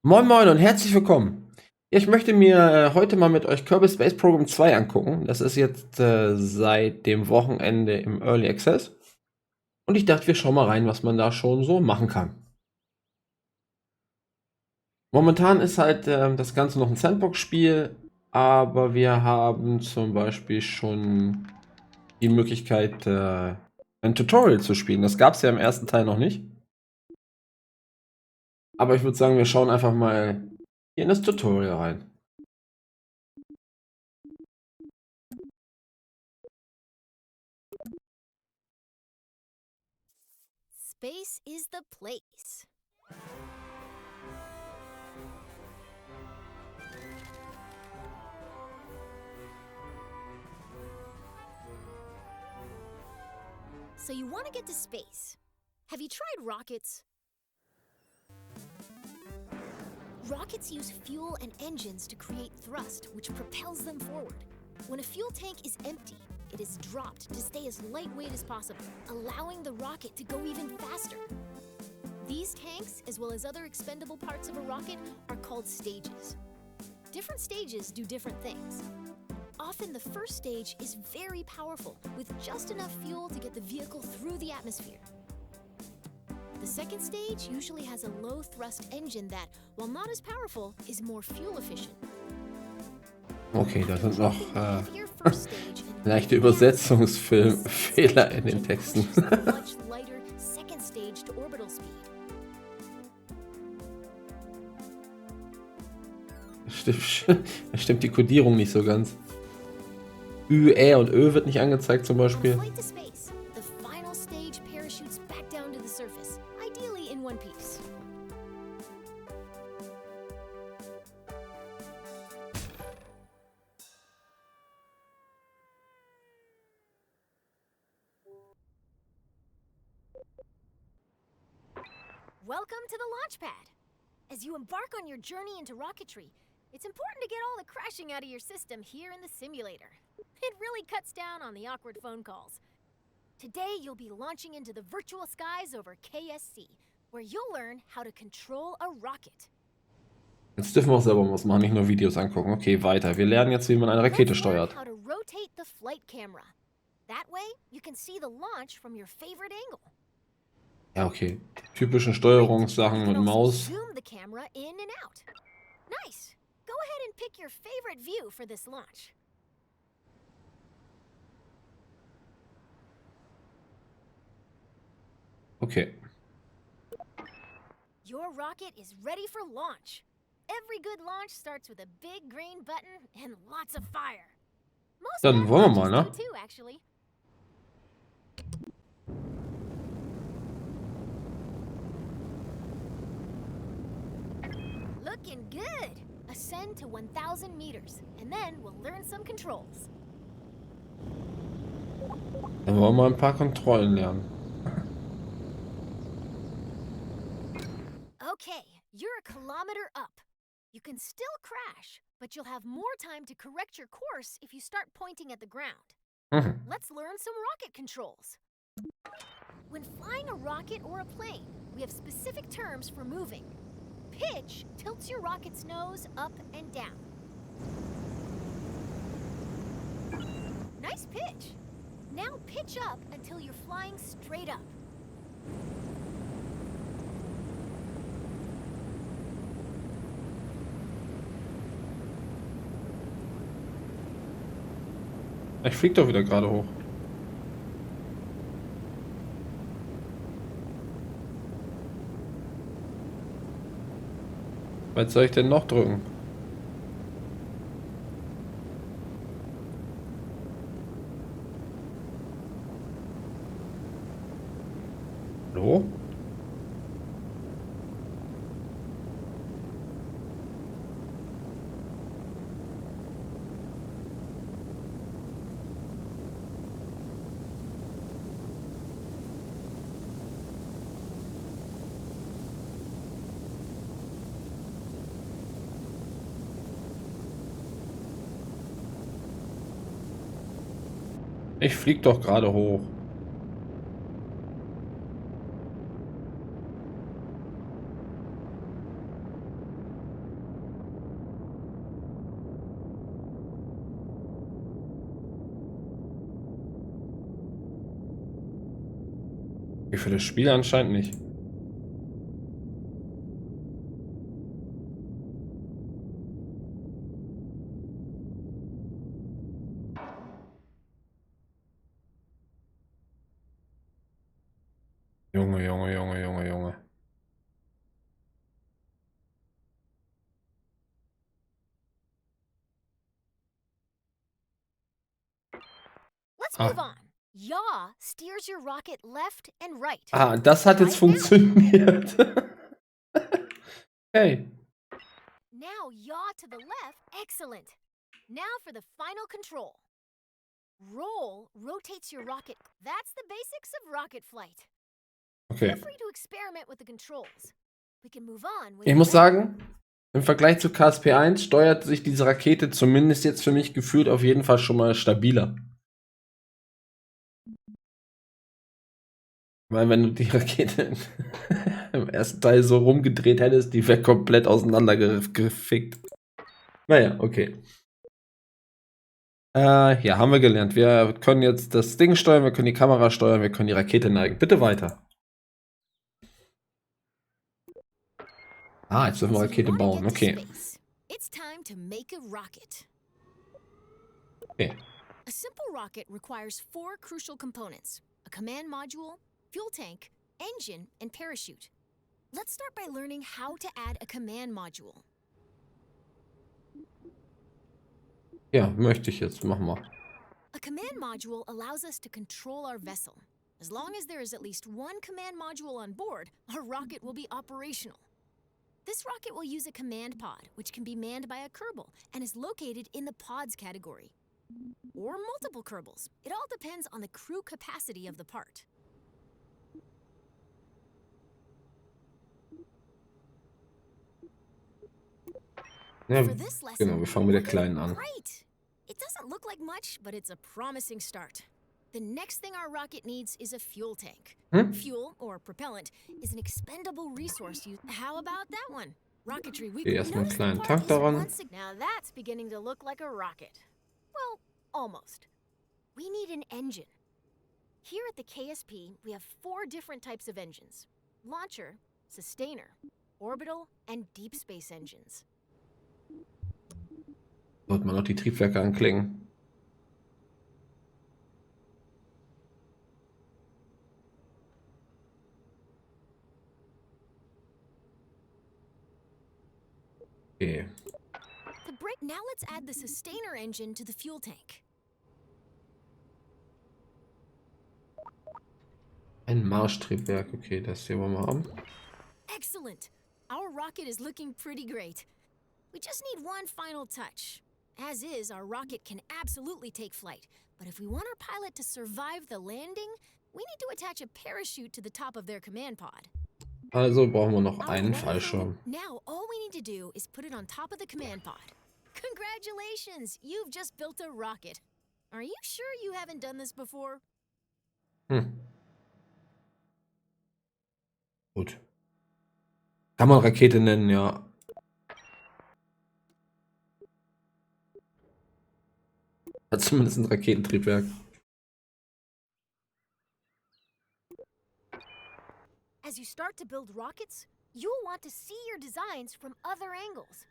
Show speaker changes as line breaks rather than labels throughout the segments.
Moin Moin und herzlich willkommen. Ich möchte mir heute mal mit euch Kerbal Space Program 2 angucken. Das ist jetzt seit dem Wochenende im Early Access. Und ich dachte, wir schauen mal rein, was man da schon so machen kann. Momentan ist halt das Ganze noch ein Sandbox-Spiel, aber wir haben zum Beispiel schon die Möglichkeit, ein Tutorial zu spielen. Das gab es ja im ersten Teil noch nicht. Aber ich würde sagen, wir schauen einfach mal hier in das Tutorial rein.
Space is the place. So you want to get to space. Have you tried rockets? Rockets use fuel and engines to create thrust, which propels them forward. When a fuel tank is empty, it is dropped to stay as lightweight as possible, allowing the rocket to go even faster. These tanks, as well as other expendable parts of a rocket, are called stages. Different stages do different things. Often the first stage is very powerful, with just enough fuel to get the vehicle through the atmosphere. The second stage usually has a low-thrust engine that, while not as powerful, is more fuel efficient.
Okay, da sind noch leichte Übersetzungsfehler in den Texten. Stimmt die Kodierung nicht so ganz. Ü, Ä und Ö wird nicht angezeigt zum Beispiel.
Welcome to the launch pad. As you embark on your journey into rocketry, it's important to get all the crashing out of your system here in the simulator. It really cuts down on the awkward phone calls. Today you'll be launching into the virtual skies over KSC, where you'll learn how to control a rocket.
Jetzt dürfen wir auch selber was machen, nicht nur Videos angucken. Okay, weiter. Wir lernen jetzt, wie man eine Rakete steuert.
How to rotate the flight camera. That way you can see the launch from your favorite angle.
Ja, okay. Die typischen Steuerungssachen mit Maus.
Zoom the camera in and out. Nice. Go ahead and pick your favorite view for this launch.
Okay.
Your rocket is ready for launch. Every good launch starts with a big green button and lots of fire. Most
Dann wollen wir mal, ne?
too, actually. Looking good. Ascend to 1,000 meters, and then we'll learn some controls.
Dann wollen wir mal ein paar Kontrollen lernen.
Okay, you're a kilometer up. You can still crash, but you'll have more time to correct your course if you start pointing at the ground. Let's learn some rocket controls. When flying a rocket or a plane, we have specific terms for moving. Pitch tilts your rocket's nose up and down. Nice pitch. Now pitch up until you're flying straight up.
Ich flieg doch wieder gerade hoch. Was soll ich denn noch drücken? Hallo? Ich flieg doch gerade hoch. Für das Spiel anscheinend nicht. Junge, Junge, Junge, Junge, Junge.
Let's move on. Yaw steers your rocket left and right.
Das hat jetzt
Try it now.
funktioniert. Okay.
Now yaw to the left. Excellent. Now for the final control. Roll rotates your rocket. That's the basics of rocket flight.
Okay.
Feel free to experiment with the controls. We can move on when
Ich muss sagen, im Vergleich zu KSP 1 steuert sich diese Rakete zumindest jetzt für mich gefühlt auf jeden Fall schon mal stabiler. Weil wenn du die Rakete im ersten Teil so rumgedreht hättest, die wäre komplett auseinandergefickt. Naja, okay. Ja, haben wir gelernt. Wir können jetzt das Ding steuern, wir können die Kamera steuern, wir können die Rakete neigen. Bitte weiter. Jetzt dürfen wir Rakete bauen. Okay.
It's time to make a rocket.
Okay.
A simple rocket requires 4 crucial components: a command module, fuel tank, engine, and parachute. Let's start by learning how to add a command module.
Ja, möchte ich jetzt. Machen wir.
A command module allows us to control our vessel. As long as there is at least one command module on board, our rocket will be operational. This rocket will use a command pod, which can be manned by a Kerbal and is located in the pods category. Or multiple Kerbals. It all depends on the crew capacity of the part.
Ja,
For this lesson,
genau, wir fangen mit der
we're
kleinen
doing
an.
great. It doesn't look like much, but it's a promising start. The next thing our rocket needs is a fuel tank. Fuel, or propellant, is an expendable resource. How about that one? Rocketry week.
Okay, erstmal einen
Notice the
kleinen
part
Tank
is
daran.
Now that's beginning to look like a rocket. Well, almost. We need an engine. Here at the KSP, we have 4 different types of engines: launcher, sustainer, orbital, and deep space engines.
Sollte man noch die Triebwerke anklicken. Okay.
Now let's add the sustainer engine to the fuel tank.
Ein Marschtriebwerk. Okay, das hier wollen wir haben.
Excellent. Our rocket is looking pretty great. We just need one final touch. As is, our rocket can absolutely take flight. But if we want our pilot to survive the landing, we need to attach a parachute to the top of their command pod.
Also brauchen wir noch einen Fallschirm.
Now all we need to do is put it on top of the command pod. Congratulations! You've just built a rocket. Are you sure you haven't done this before?
Gut. Kann man Rakete nennen, ja. Hat zumindest ein Raketentriebwerk.
As you start to build rockets, you'll want to see your designs from other angles.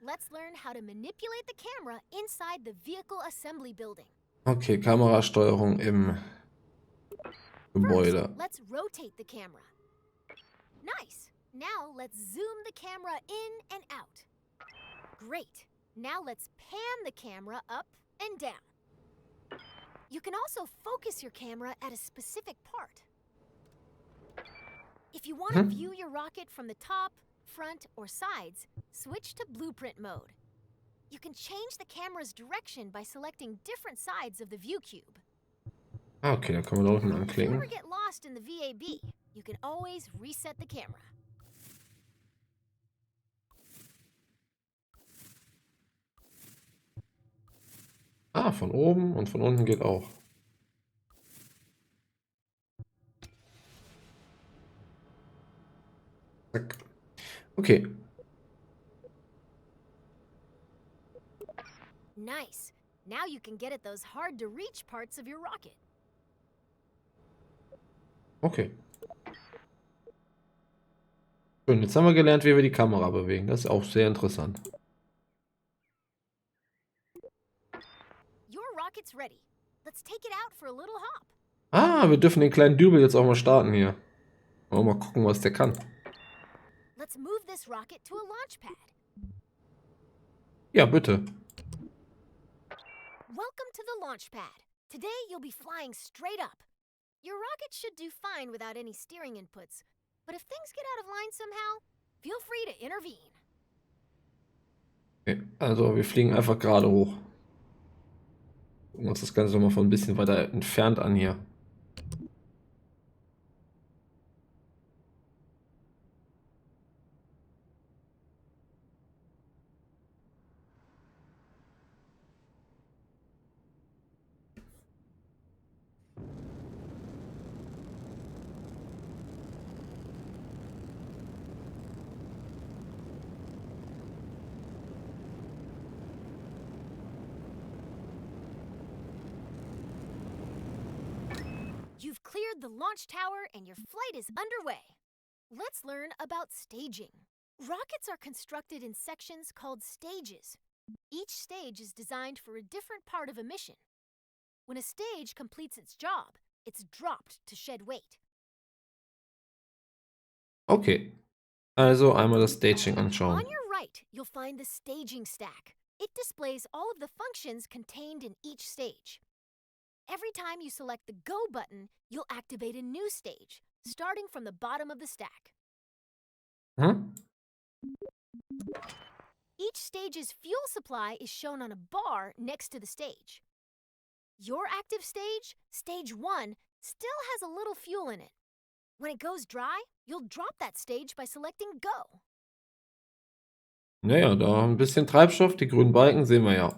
Let's learn how to manipulate the camera inside the vehicle assembly building.
Okay, Kamerasteuerung im Gebäude.
First, let's rotate the camera. Nice. Now let's zoom the camera in and out. Great. Now let's pan the camera up and down. You can also focus your camera at a specific part. If you want to view your rocket from the top, front, or sides, switch to blueprint mode. You can change the camera's direction by selecting different sides of the view cube.
Okay, da kann man da unten
If you
anklicken.
ever get lost in the VAB, you can always reset the camera.
Von oben und von unten geht auch. Zack. Okay.
Nice. Now you can get at those hard-to-reach parts of your rocket.
Okay. Schön, jetzt haben wir gelernt, wie wir die Kamera bewegen. Das ist auch sehr interessant.
Your rocket's ready. Let's take it out for a little hop.
Ah, wir dürfen den kleinen Dübel jetzt auch mal starten hier. Wollen wir mal gucken, was der kann.
Let's move this rocket to a launch pad.
Ja, bitte.
Welcome to the launch pad. Today you'll be flying straight up. Your rocket should do fine without any steering inputs, but if things get out of line somehow, feel free to intervene.
Okay, also wir fliegen einfach gerade hoch. Gucken uns das Ganze mal von ein bisschen weiter entfernt an hier.
You've cleared the launch tower and your flight is underway. Let's learn about staging. Rockets are constructed in sections called stages. Each stage is designed for a different part of a mission. When a stage completes its job, it's dropped to shed weight.
Okay, also einmal das Staging anschauen.
On your right, you'll find the staging stack. It displays all of the functions contained in each stage. Every time you select the Go button, you'll activate a new stage, starting from the bottom of the stack.
Hm?
Each stage's fuel supply is shown on a bar next to the stage. Your active stage, stage 1, still has a little fuel in it. When it goes dry, you'll drop that stage by selecting Go.
Naja, da ein bisschen Treibstoff, die grünen Balken sehen wir ja.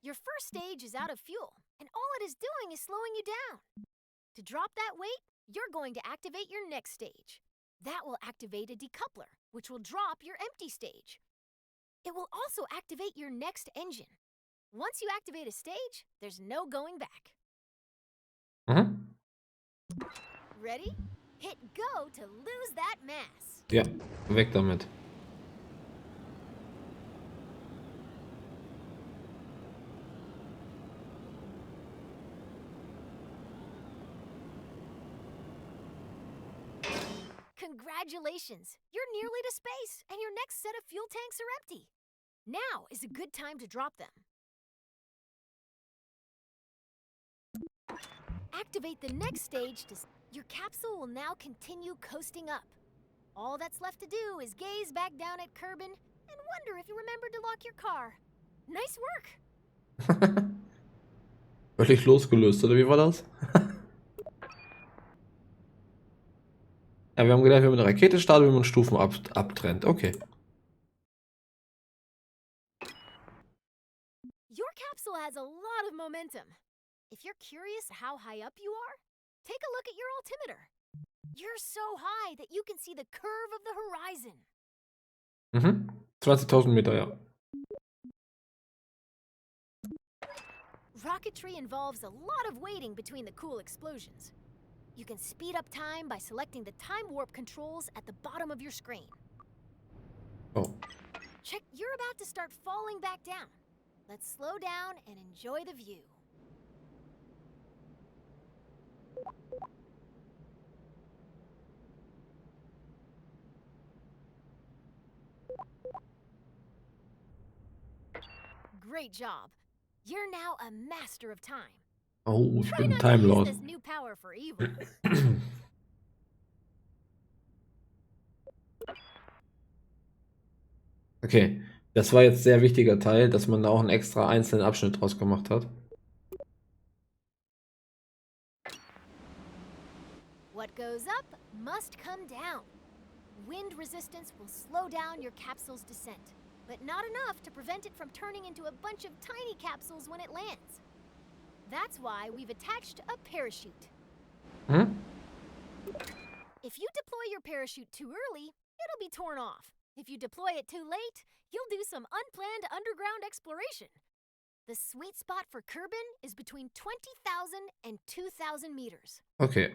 Your first stage is out of fuel, and all it is doing is slowing you down. To drop that weight, you're going to activate your next stage. That will activate a decoupler, which will drop your empty stage. It will also activate your next engine. Once you activate a stage, there's no going back.
Mhm.
Ready? Hit Go to lose that mass.
Ja, weg damit.
Congratulations! You're nearly to space, and your next set of fuel tanks are empty. Now is a good time to drop them. Activate the next stage to... Your capsule will now continue coasting up. All that's left to do is gaze back down at Kerbin and wonder if you remembered to lock your car. Nice work!
Völlig losgelöst, oder wie war das? Ja, wir haben gelernt, wie man eine Rakete startet, wie man Stufen abtrennt. Okay.
Your capsule has a lot of momentum. If you're curious how high up you are, take a look at your altimeter. You're so high that you can see the curve of the horizon.
Mhm. 20.000 Meter, ja.
Rocketry involves a lot of waiting between the cool explosions. You can speed up time by selecting the time warp controls at the bottom of your screen.
Oh.
Check, you're about to start falling back down. Let's slow down and enjoy the view. Great job. You're now a master of time.
Oh, ich
Try
bin ein
not to
Time
use
Lord.
this new power for evil.
Okay, das war jetzt sehr wichtiger Teil, dass man da auch einen extra einzelnen Abschnitt draus gemacht hat.
What goes up must come down. Wind resistance will slow down your capsule's descent, but not enough to prevent it from turning into a bunch of tiny capsules when it lands. That's why we've attached a parachute.
Hm?
If you deploy your parachute too early, it'll be torn off. If you deploy it too late, you'll do some unplanned underground exploration. The sweet spot for Kerbin is between 20,000 and 2,000 meters.
Okay.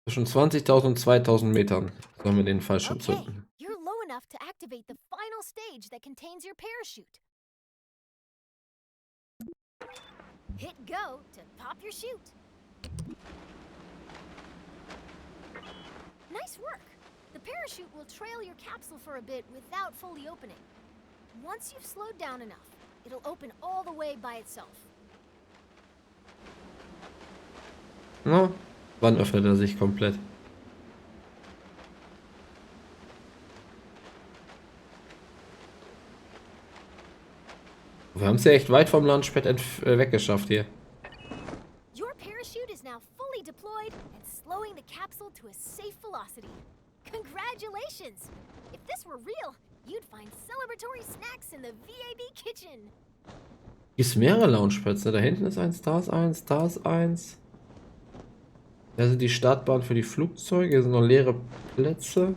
Zwischen 20.000 und 2.000 Metern sollen wir den Fallschirm
Okay,
zünden.
you're low enough to activate the final stage that contains your parachute. Hit go to pop your chute. Nice work. The parachute will trail your capsule for a bit without fully opening. Once you've slowed down enough, it'll open all the way by itself.
Na, wann öffnet er sich komplett? Wir haben es ja echt weit vom Launchpad weggeschafft hier.
Your parachute is now fully deployed and slowing the capsule to a safe velocity. Congratulations! If this were real, you'd find celebratory snacks in the VAB kitchen.
Hier ist mehrere Launchpads. Ne? Da hinten ist eins, da ist eins, da ist eins. Da sind die Startbahnen für die Flugzeuge. Hier sind noch leere Plätze.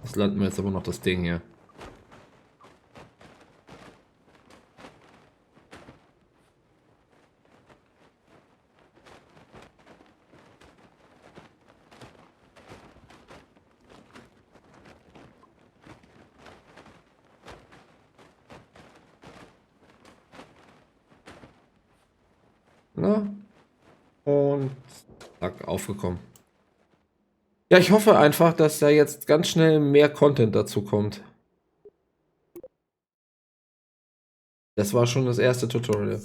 Jetzt landen wir jetzt aber noch das Ding hier. Na? Und zack, aufgekommen. Ja, ich hoffe einfach, dass da jetzt ganz schnell mehr Content dazu kommt. Das war schon das erste Tutorial.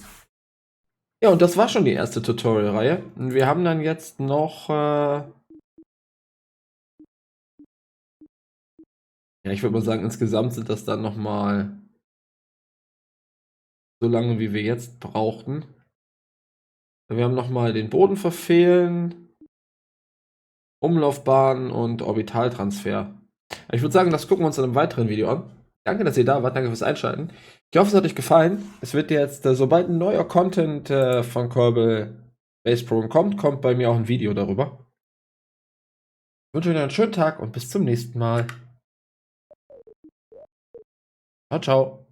Ja, und das war schon die erste Tutorial-Reihe. Und wir haben dann jetzt noch... ja, ich würde mal sagen, insgesamt sind das dann nochmal so lange, wie wir jetzt brauchten. Wir haben nochmal den Boden verfehlen, Umlaufbahn und Orbitaltransfer. Ich würde sagen, das gucken wir uns in einem weiteren Video an. Danke, dass ihr da wart. Danke fürs Einschalten. Ich hoffe, es hat euch gefallen. Es wird jetzt, sobald ein neuer Content von Kerbal Space Program kommt bei mir auch ein Video darüber. Ich wünsche euch einen schönen Tag und bis zum nächsten Mal. Ciao, ciao.